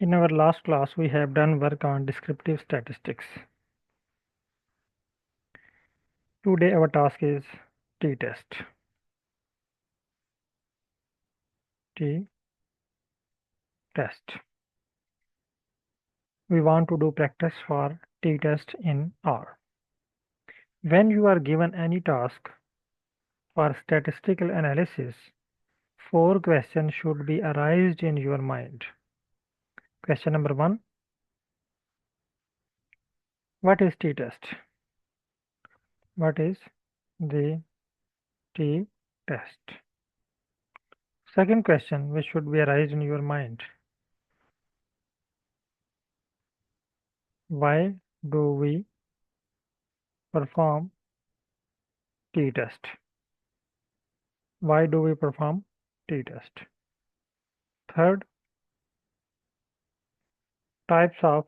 In our last class, we have done work on descriptive statistics. Today, our task is t-test. T-test. We want to do practice for t-test in R. When you are given any task for statistical analysis, 4 questions should be arised in your mind. Question number 1. What is t-test? What is the t-test? Second question which should be arised in your mind. Why do we perform t-test? Why do we perform t-test? Third, types of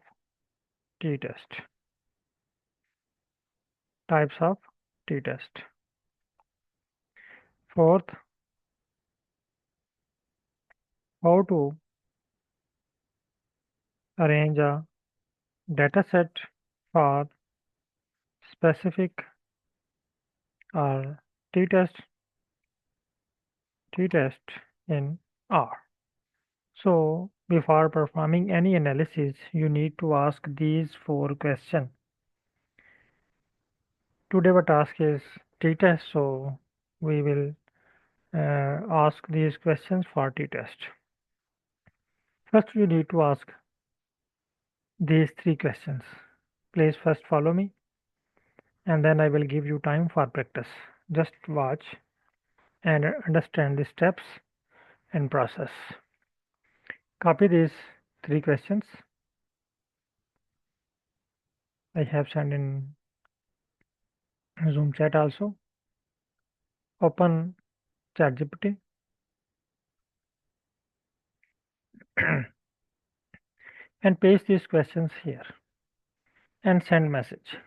t-test. Types of t-test. Fourth, how to arrange a dataset for specific or t-test in R. So, before performing any analysis, you need to ask these 4 questions. Today our task is t-test, so we will ask these questions for t-test. First, you need to ask these 3 questions. Please first follow me, and then I will give you time for practice. Just watch and understand the steps and process. Copy these 3 questions. I have sent in Zoom chat also. Open ChatGPT and paste these questions here and send message.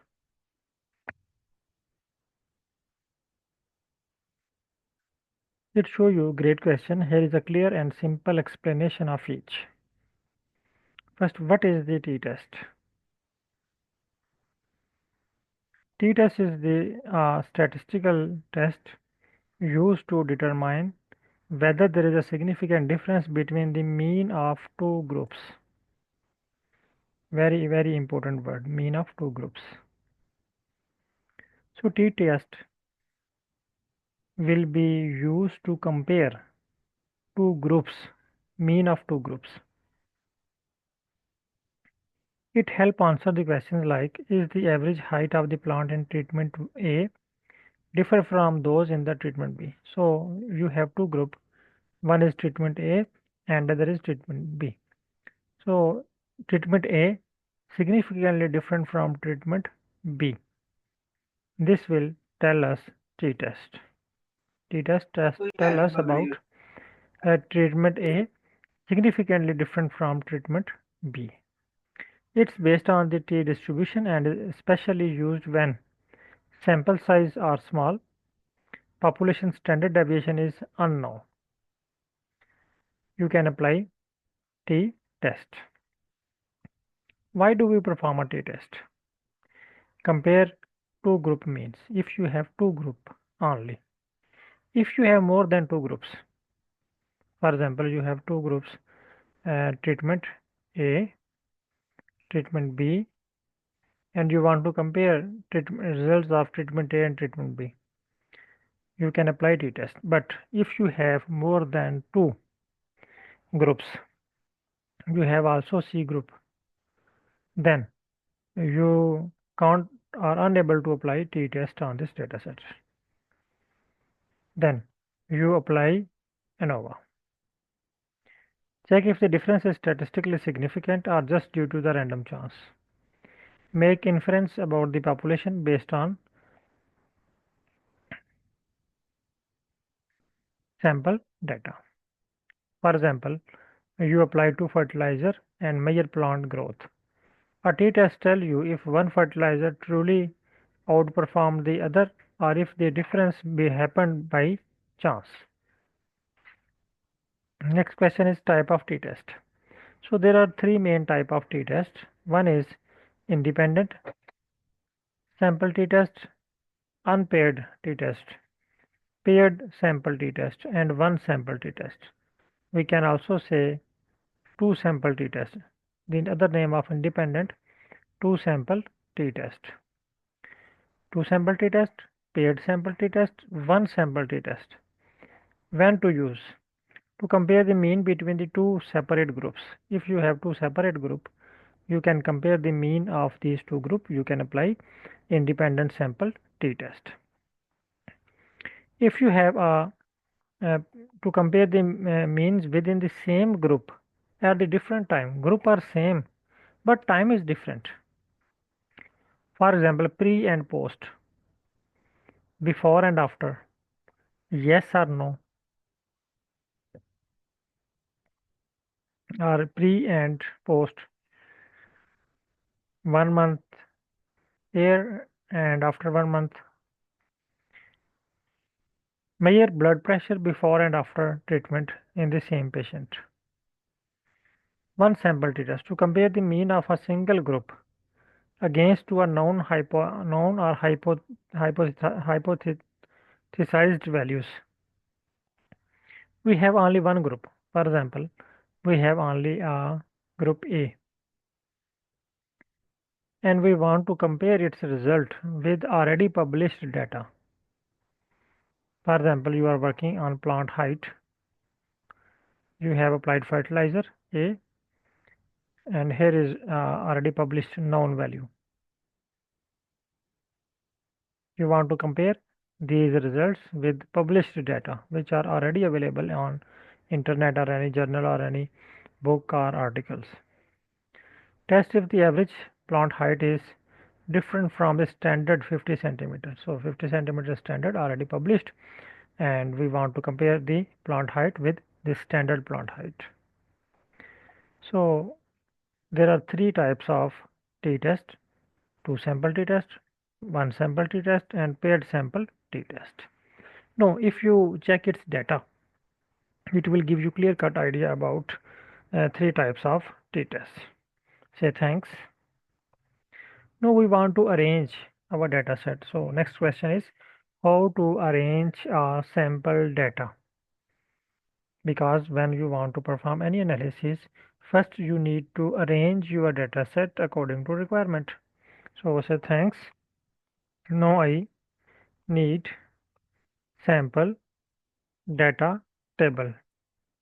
It show you great question. Here is a clear and simple explanation of each. First, what is the t-test? T-test is the statistical test used to determine whether there is a significant difference between the mean of 2 groups. Very, very important word, mean of 2 groups. So t-test will be used to compare 2 groups, mean of 2 groups. It helps answer the questions like, is the average height of the plant in treatment A differ from those in the treatment B? So you have 2 groups. One is treatment A and other is treatment B. So treatment A significantly different from treatment B. This will tell us t-test. T-test tell us about treatment A significantly different from treatment B. It's based on the t-distribution and is especially used when sample size are small, population standard deviation is unknown. You can apply t-test. Why do we perform a t-test? Compare 2 group means. If you have 2 group only. If you have more than 2 groups, for example, you have 2 groups, treatment A, treatment B, and you want to compare results of treatment A and treatment B. You can apply t-test. But if you have more than 2 groups, you have also C group, then you can't or unable to apply t-test on this dataset. Then you apply ANOVA. Check if the difference is statistically significant or just due to the random chance. Make inference about the population based on sample data. For example, you apply 2 fertilizer and measure plant growth. A t-test tell you if one fertilizer truly outperformed the other or if the difference happened by chance. Next question is type of t-test. So there are three main type of t-test. One is independent sample t-test, unpaired t-test, paired sample t-test, and one sample t-test. We can also say two sample t-test. The other name of independent two sample t-test. Two sample t-test, paired sample t-test, one sample t-test. When to use? To compare the mean between the two separate groups. If you have two separate groups, you can compare the mean of these two groups. You can apply independent sample t-test. If you have uh, to compare the means within the same group at the different time, group are same but time is different. For example, pre and post, before and after, yes or no, or pre and post, 1 month here and after 1 month. Measure blood pressure before and after treatment in the same patient. One sample test to compare the mean of a single group against to a known or hypothesized values. We have only one group. For example, we have only a group A and we want to compare its result with already published data. For example, you are working on plant height. You have applied fertilizer A and here is already published known value. You want to compare these results with published data which are already available on internet or any journal or any book or articles. Test if the average plant height is different from the standard 50 centimeters. So 50 centimeter standard already published and we want to compare the plant height with the standard plant height. So there are three types of t-test: two sample t-test, one sample t-test, and paired sample t-test. Now, if you check its data, it will give you clear-cut idea about three types of t-tests. Say thanks. Now we want to arrange our data set. So next question is how to arrange sample data. Because when you want to perform any analysis, first you need to arrange your data set according to requirement. So say thanks. Now I need sample data table.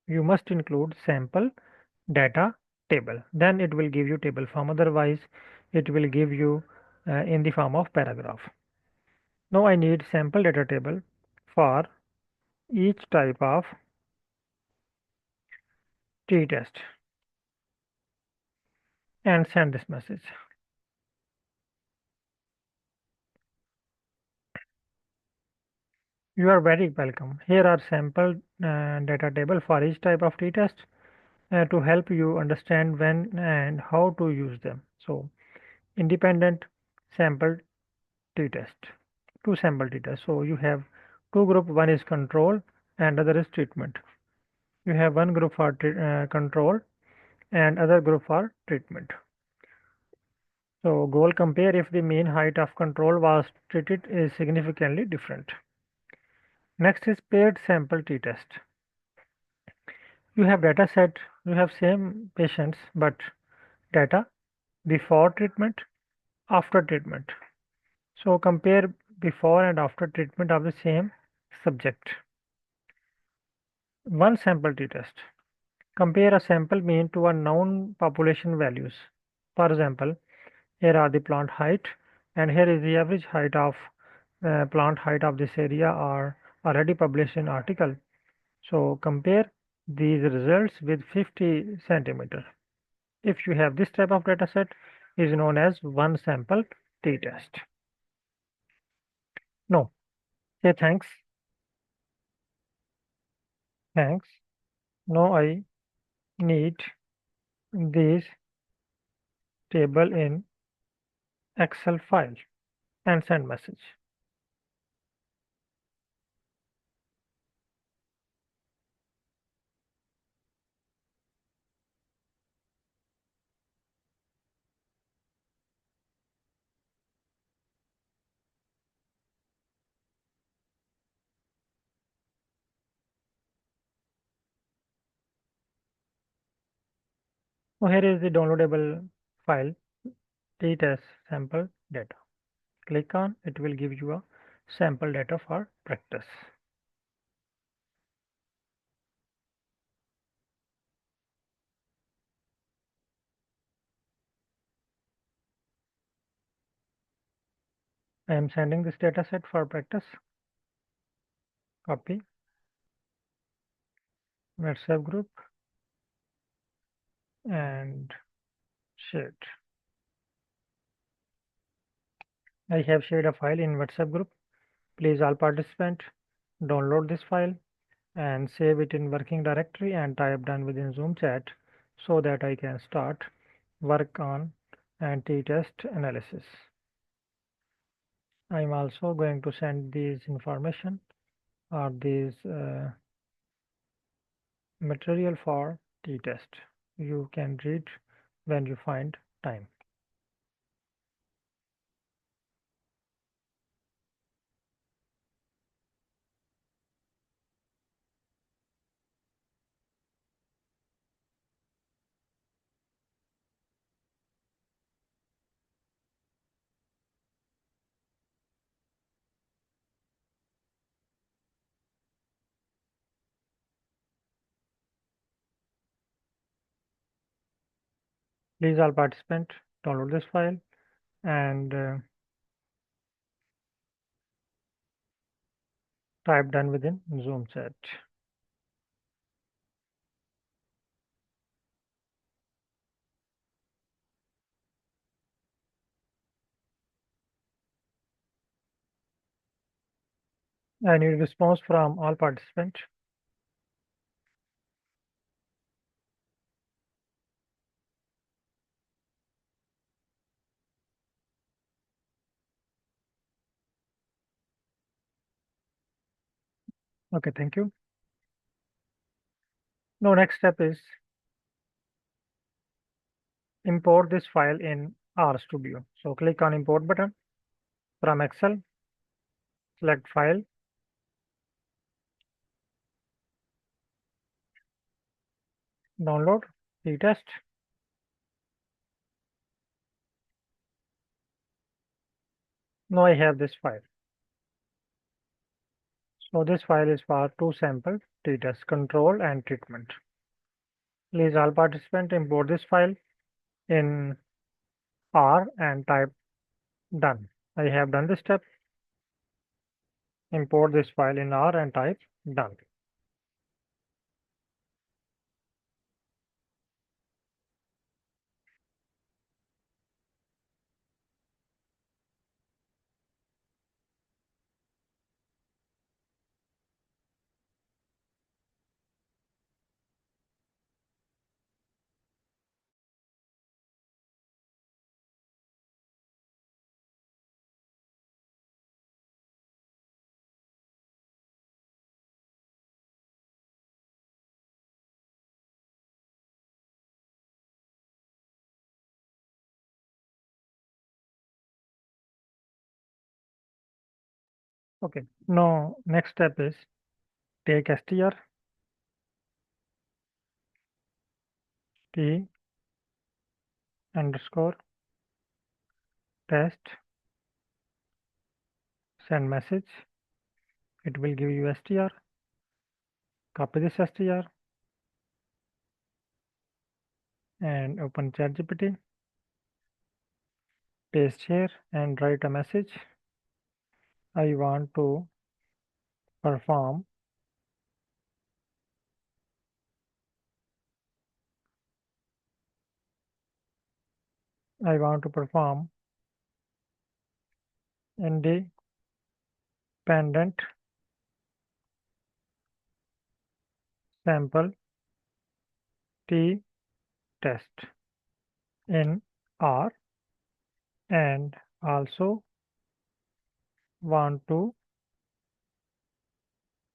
You must include sample data table. Then it will give you table form. Otherwise, it will give you in the form of paragraph. Now I need sample data table for each type of t-test and send this message. You are very welcome. Here are sample data table for each type of t-test to help you understand when and how to use them. So independent sample t-test, two sample t-test. So you have two group, one is control and other is treatment. You have one group for control and other group for treatment. So goal: compare if the mean height of control was treated is significantly different. Next is paired sample t-test. You have data set, you have same patients but data before treatment, after treatment. So compare before and after treatment of the same subject. One sample t-test. Compare a sample mean to a known population values. For example, here are the plant height and here is the average height of plant height of this area are already published in article. So compare these results with 50 centimeter. If you have this type of data set, is known as one sample t-test. No, say thanks. Thanks. No, I need this table in Excel file and send message. So here is the downloadable file, t-test sample data. Click on it, will give you a sample data for practice. I am sending this data set for practice. Copy, WhatsApp group, and share it. I have shared a file in WhatsApp group. Please all participants download this file and save it in working directory and type done within Zoom chat so that I can start work on anti-test analysis. I am also going to send these information or these material for t-test. You can read when you find time. Please all participants download this file and type done within Zoom chat. I need response from all participants. Okay, thank you. Now next step is import this file in RStudio. So click on import button from Excel, select file, download, t-test. Now I have this file. So this file is for two sample t-test, control and treatment. Please all participants import this file in R and type done. I have done this step. Import this file in R and type done. Okay, now next step is take str t underscore test, send message. It will give you str. Copy this str and open ChatGPT. Paste here and write a message. I want to perform I want to perform independent sample t test in R and also want to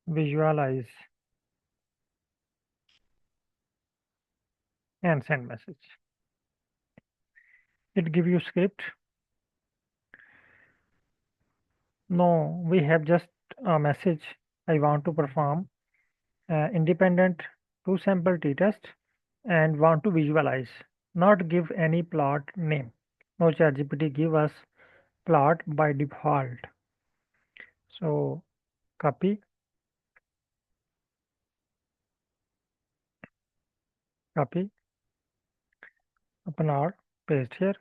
visualize and send message. It give you script. No, we have just a message. I want to perform independent two sample t test and want to visualize. not give any plot name. No, ChatGPT give us plot by default. So copy, copy, open our paste here.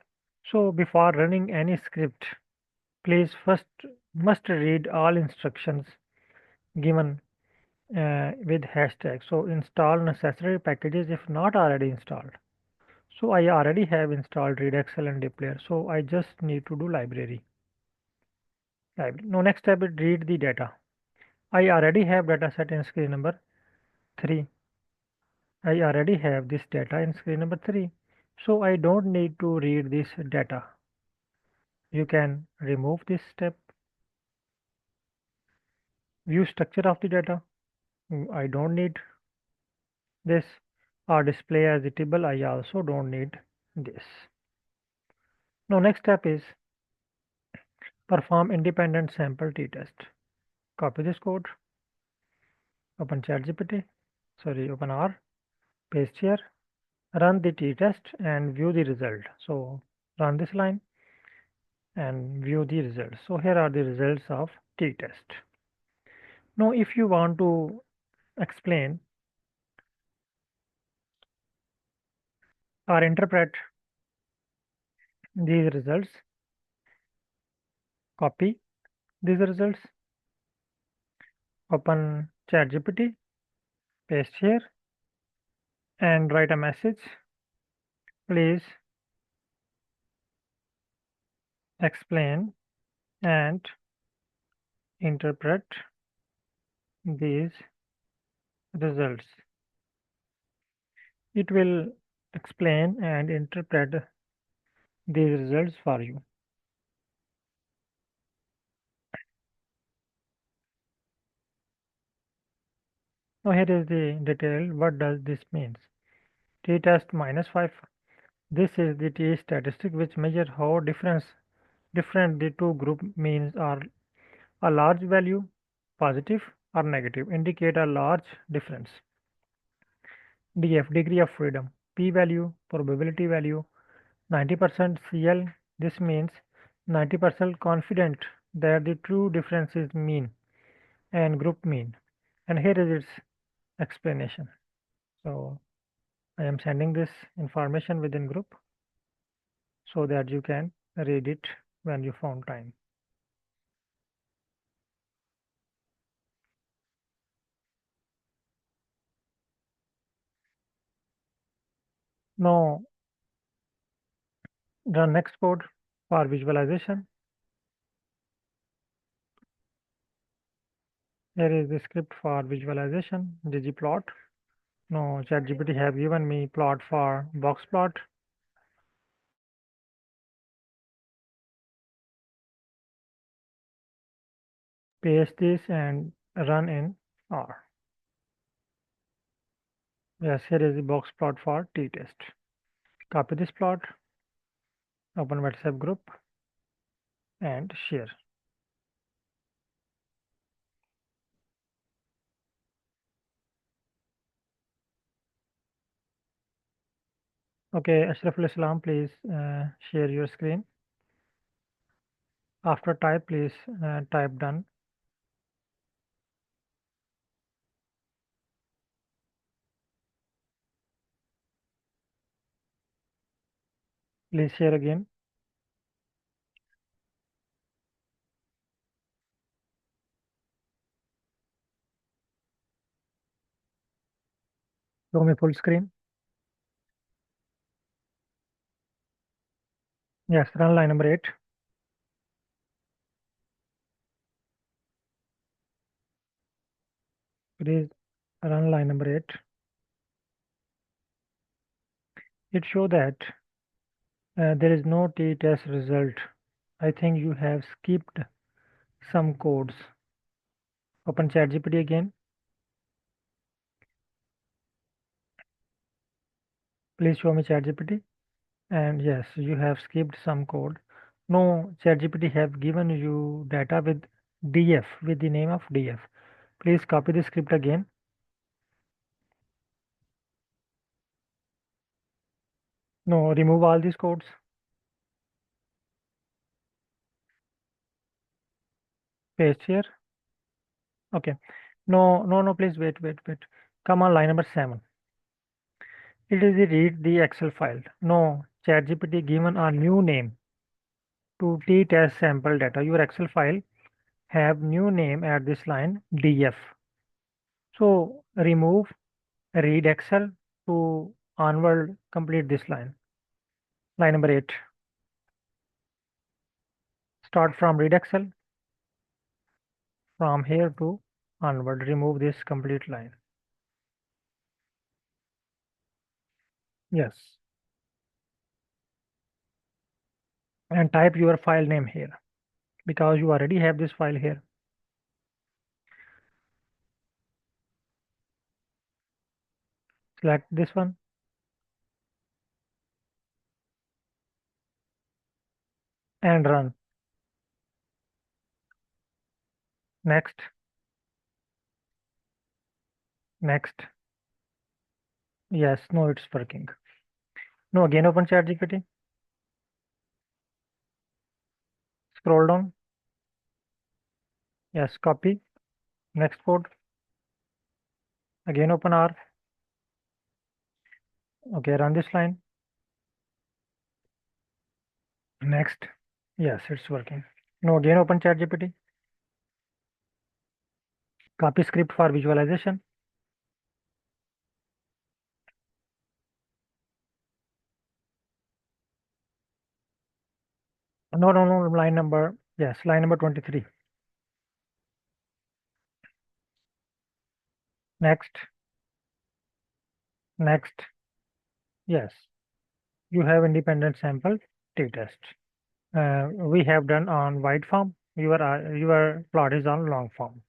So before running any script, please first must read all instructions given with hashtag. So install necessary packages if not already installed. So I already have installed read Excel and dplyr. So I just need to do library. Now next step is read the data. I already have data set in screen number 3. I already have this data in screen number 3. So I don't need to read this data. You can remove this step. View structure of the data. I don't need this. Or display as a table. I also don't need this. Now next step is perform independent sample t-test. Copy this code. Open ChatGPT. Open R. Paste here. Run the t-test and view the result. So run this line and view the results. So here are the results of t-test. Now if you want to explain or interpret these results, copy these results, open ChatGPT, paste here and write a message. Please explain and interpret these results. It will explain and interpret these results for you. Now here is the detail. What does this mean? T-test -5. This is the T statistic which measure how different the two group means are. A large value, positive or negative, indicate a large difference. DF, degree of freedom. P value, probability value, 90% CL. This means 90% confident that the true difference is mean and group mean. And here is its explanation. So I am sending this information within group so that you can read it when you found time. Now the next code for visualization. Here is the script for visualization, ggplot. No, ChatGPT have given me plot for Boxplot. Paste this and run in R. Yes, here is the Boxplot for t-test. Copy this plot, open WhatsApp group and share. Okay, Ashraful Islam, please share your screen. After type, please type done. Please share again. Show me full screen. Yes, run line number 8. Please run line number 8. It shows that there is no t-test result. I think you have skipped some codes. Open ChatGPT again. Please show me ChatGPT. And yes, you have skipped some code. No, ChatGPT have given you data with df, with the name of df. Please copy the script again. No, remove all these codes. Paste here. Okay. No, no, no, please wait, wait, wait. Come on, line number 7. It is the read the Excel file. No, ChatGPT given a new name to t-test sample data. Your Excel file have new name at this line df. So remove read Excel to onward complete this line. Line number 8. Start from read Excel. From here to onward, remove this complete line. Yes. And type your file name here because you already have this file here. Select this one and run. Next, next. Yes, no, it's working. No, again open ChatGPT. Scroll down. Yes, copy. Next code. Again open R. Okay, run this line. Next. Yes, it's working. No, again open ChatGPT. Copy script for visualization. No, no, no, line number. Yes, line number 23. Next, next. Yes, you have independent sample t-test. We have done on wide form. Your plot is on long form.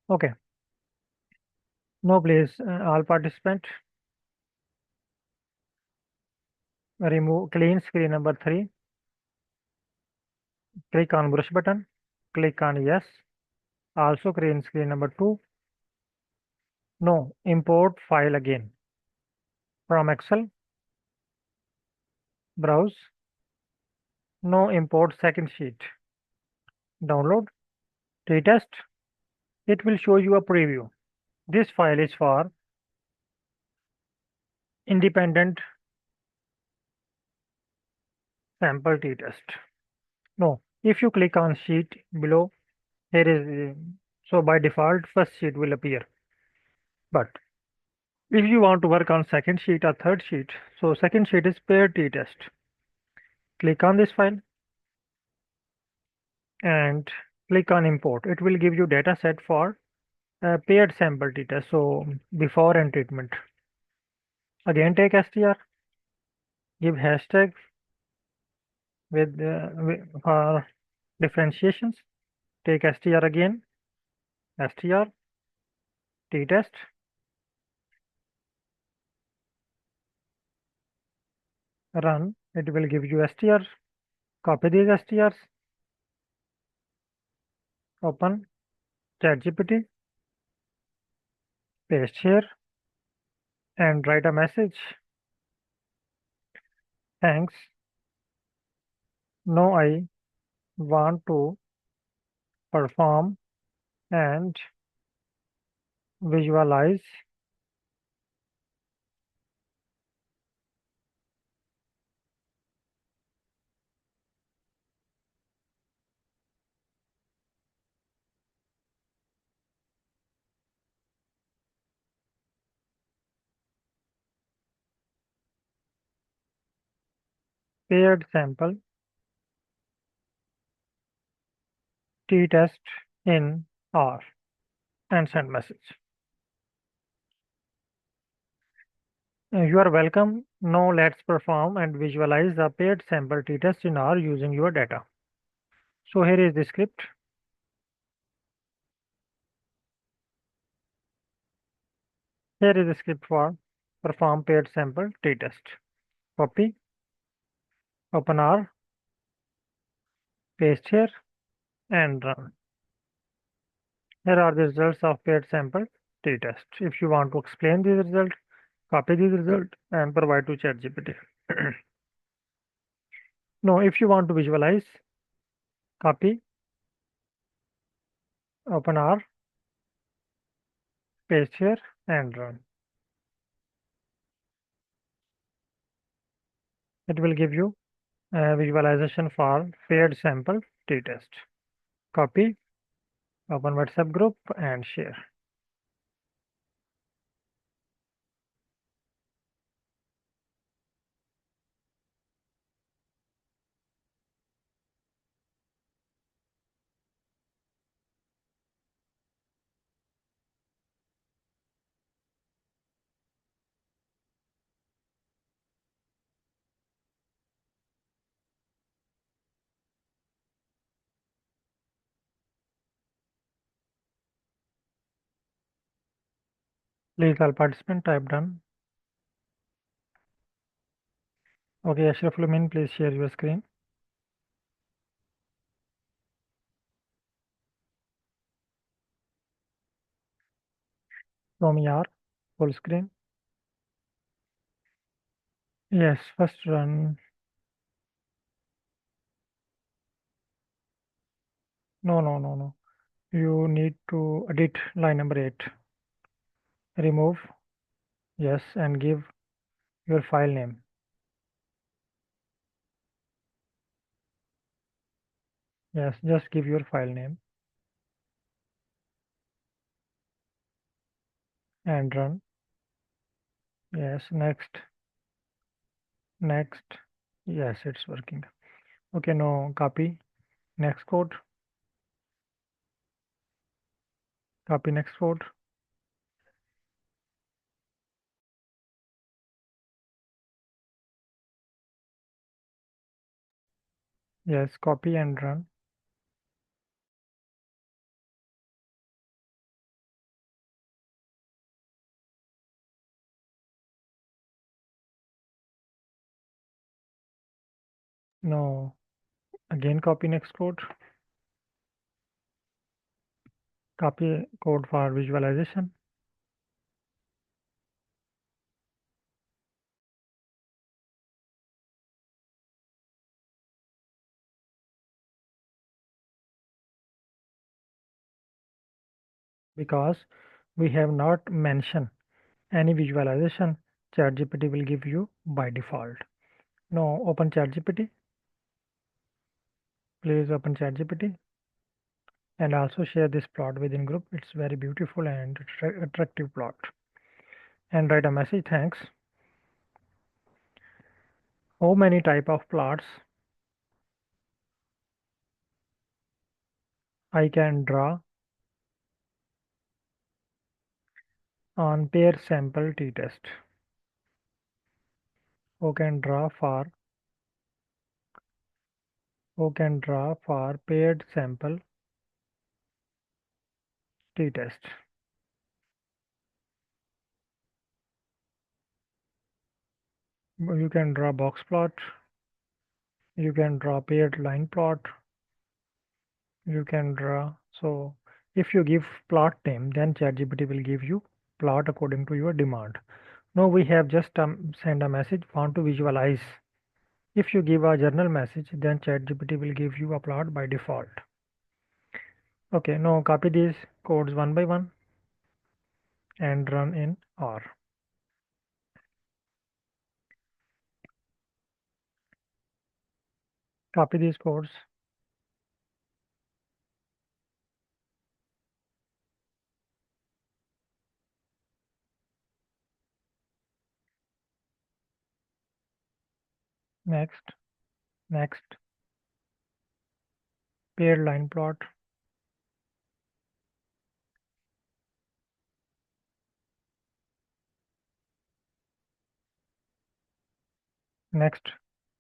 Okay. No, please, all participant, remove clean screen number 3. Click on brush button. Click on yes. Also clean screen number 2. No, import file again. From Excel, browse. No, import second sheet. Download. Retest. It will show you a preview. This file is for independent sample t-test. No, if you click on sheet below, here is so by default first sheet will appear. But if you want to work on second sheet or third sheet, so second sheet is paired t-test. Click on this file and click on import. It will give you data set for paired sample t-test. So before and treatment. Again take str, give hashtag for differentiations. Take str again, str, t-test. Run, it will give you str. Copy these strs, open ChatGPT, paste here, and write a message. Thanks. No, I want to perform and visualize paired sample t-test in R and send message. You are welcome. Now let's perform and visualize the paired sample t-test in R using your data. So here is the script. Here is the script for perform paired sample t-test. Copy, open R, paste here and run. Here are the results of paired sample t-test. If you want to explain these results, copy these results and provide to ChatGPT. No, if you want to visualize, copy, open R, paste here and run. It will give you a visualization for paired sample t-test. Copy, open WhatsApp group and share. Please all participants type done. Okay, Ashraf Lumin, please share your screen. Show me R, full screen. Yes, first run. No. You need to edit line number 8. Remove, yes, and give your file name. Yes, just give your file name and run. Yes, next. Yes, it's working. Okay, now copy next code. Copy next code. Yes, copy and run. Now again copy next code. Copy code for visualization. Because we have not mentioned any visualization, ChatGPT will give you by default. Now open ChatGPT. Please open ChatGPT and also share this plot within group. It's very beautiful and attractive plot. And write a message. Thanks. How many type of plots I can draw on pair sample t-test? Who can draw paired sample t-test? You can draw box plot, you can draw paired line plot, you can draw. So if you give plot name, then ChatGPT will give you plot according to your demand. Now we have just send a message, want to visualize. If you give a journal message, then ChatGPT will give you a plot by default. Okay, now copy these codes one by one and run in R. Copy these codes. Next, paired line plot. Next,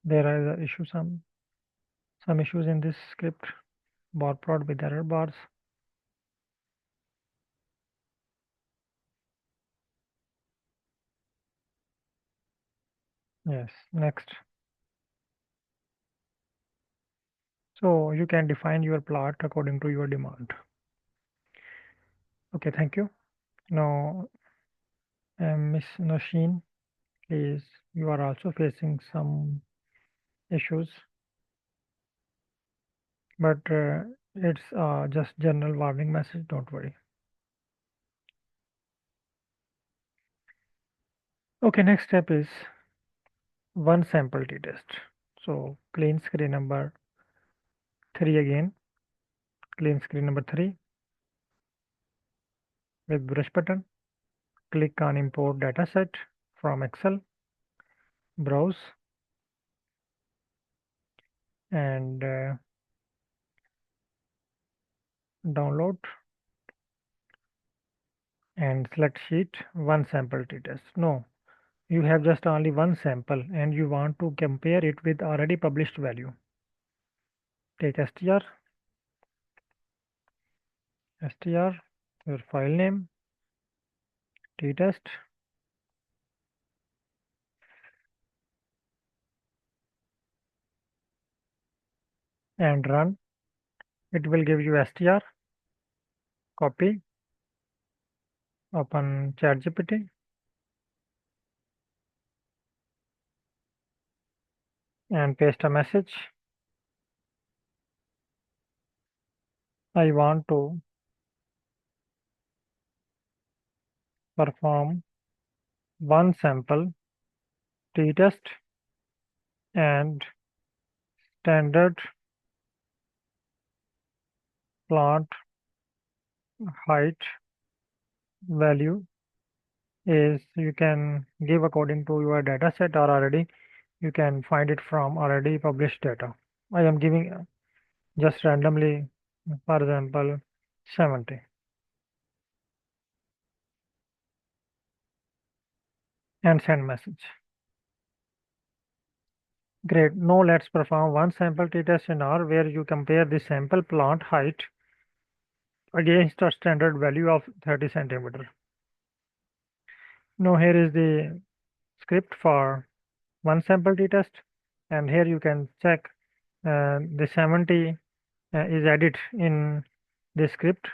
there are the issue some issues in this script. Bar plot with error bars. Yes, next. So you can define your plot according to your demand. Okay, thank you. Now, Miss Nosheen, please, you are also facing some issues, but it's just general warning message, don't worry. Okay, next step is one sample t-test. So clean screen number 3 again, clean screen number 3 with brush button. Click on import dataset from Excel, browse, and download and select sheet one sample t-test. No, you have just only one sample and you want to compare it with already published value. Take str, your file name, t-test, and run. It will give you str, copy, open ChatGPT, and paste a message. I want to perform one sample t-test and standard plot height value is you can give according to your data set or already you can find it from already published data. I am giving just randomly, for example, 70 and send message. Great. Now let's perform one sample t-test in R where you compare the sample plant height against a standard value of 30 centimeter. Now here is the script for one sample t-test, and here you can check the 70 is added in the script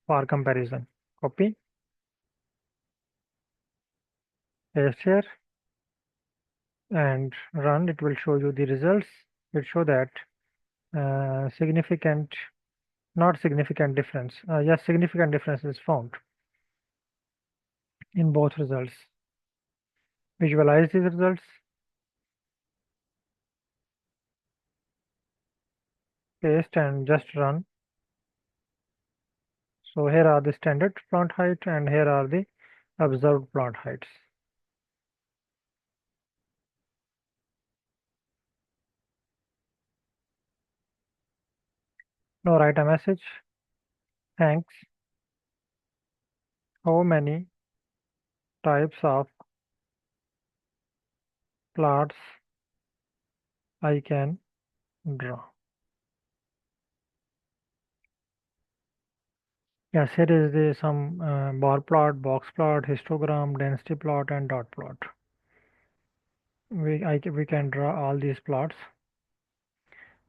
for comparison. Copy, paste here, and run. It will show you the results. It show that significant, not significant difference. Yes, significant difference is found in both results. Visualize these results, paste, and just run. So here are the standard plant height and here are the observed plant heights. Now write a message. Thanks. How many types of plots I can draw? Yes, here is the some bar plot, box plot, histogram, density plot, and dot plot. We can draw all these plots.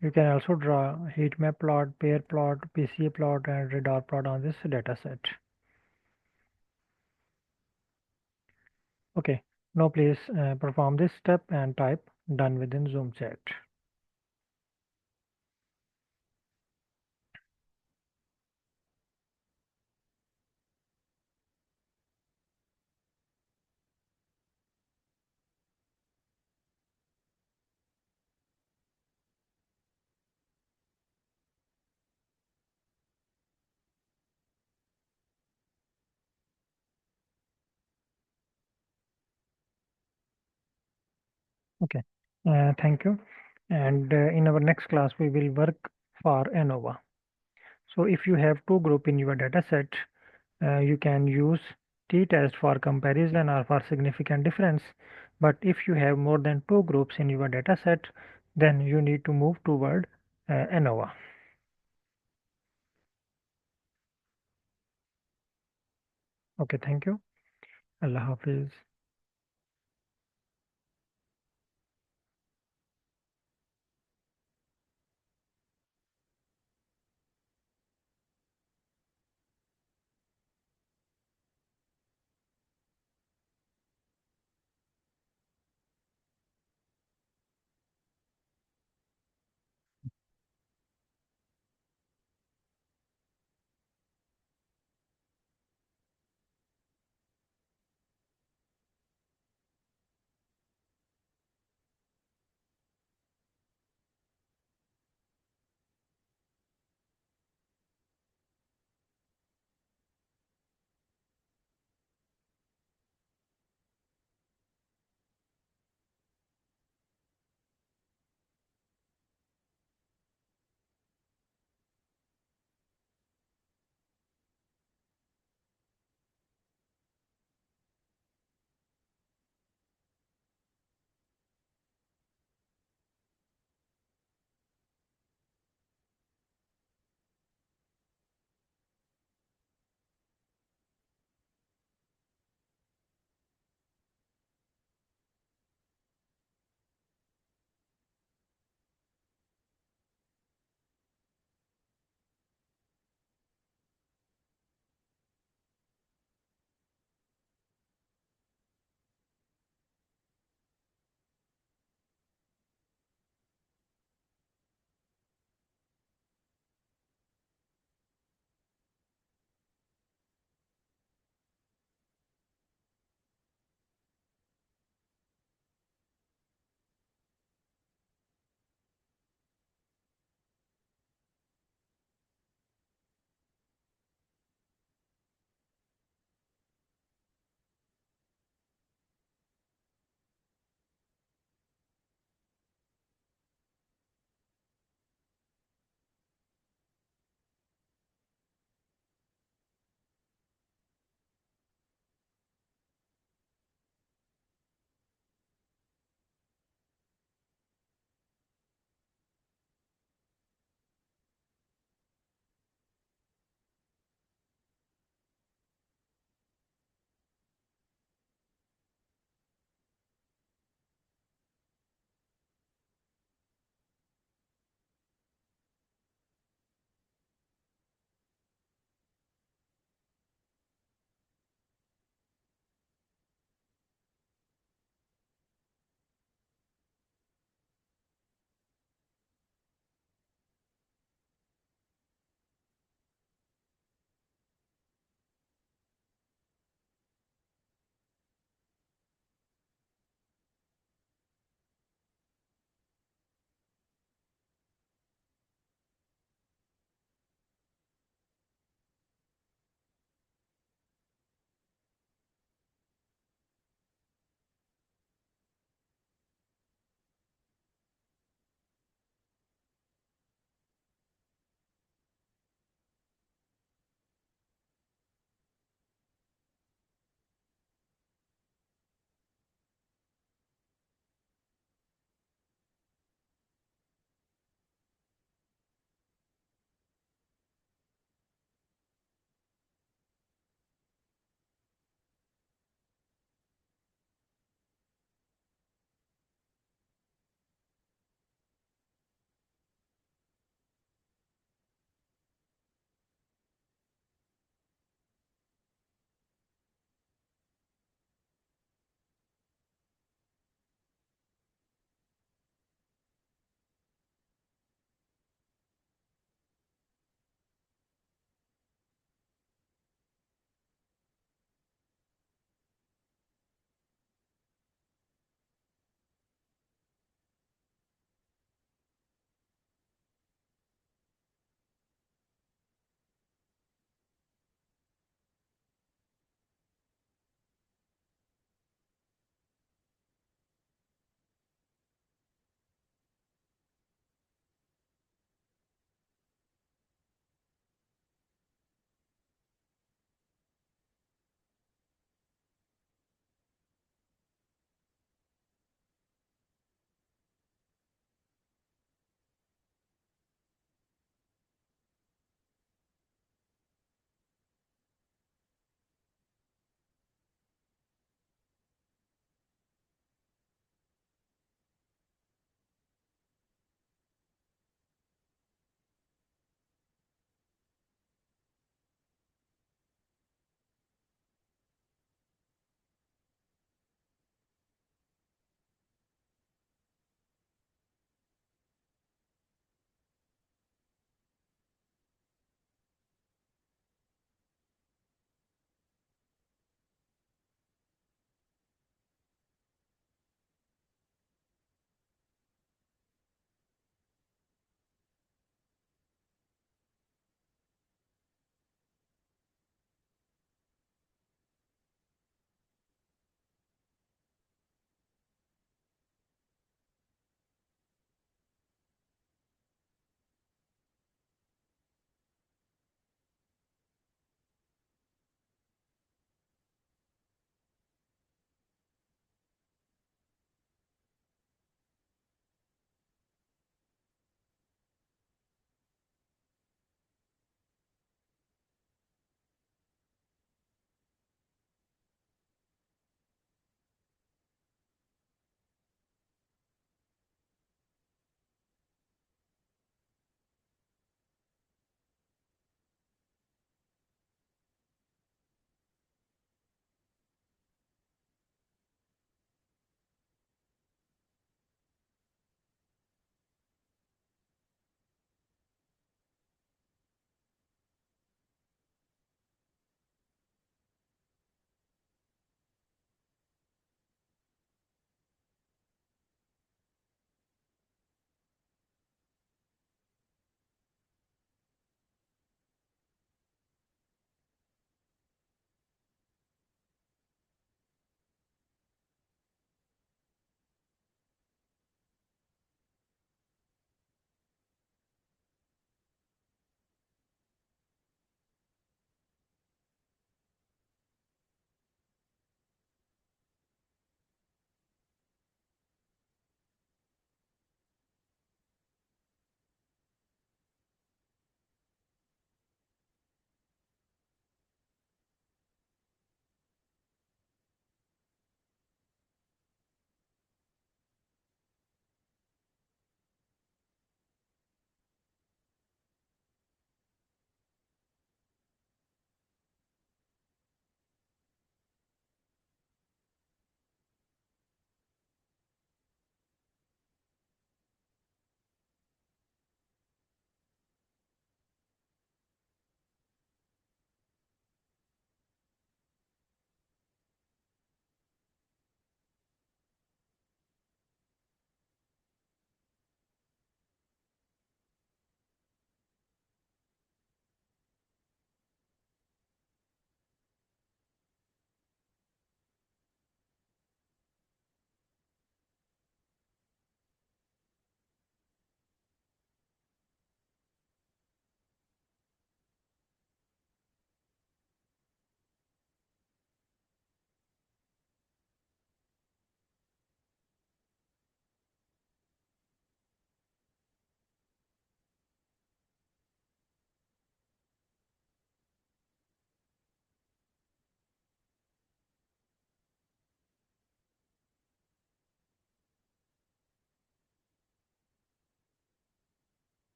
You can also draw heat map plot, pair plot, PCA plot, and radar plot on this data set. Okay, now please perform this step and type done within Zoom chat. Okay, thank you. And in our next class, we will work for ANOVA. So if you have two group in your data set, you can use t-test for comparison or for significant difference. But if you have more than two groups in your data set, then you need to move toward ANOVA. Okay, thank you. Allah Hafiz.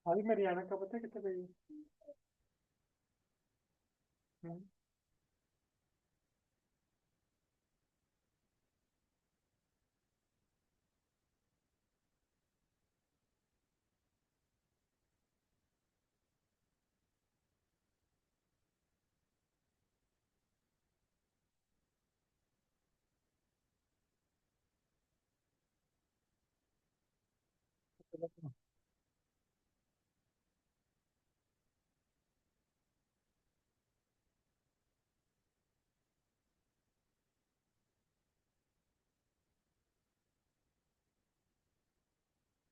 अभी हरियाणा का पता है कितने पे है? हम्म,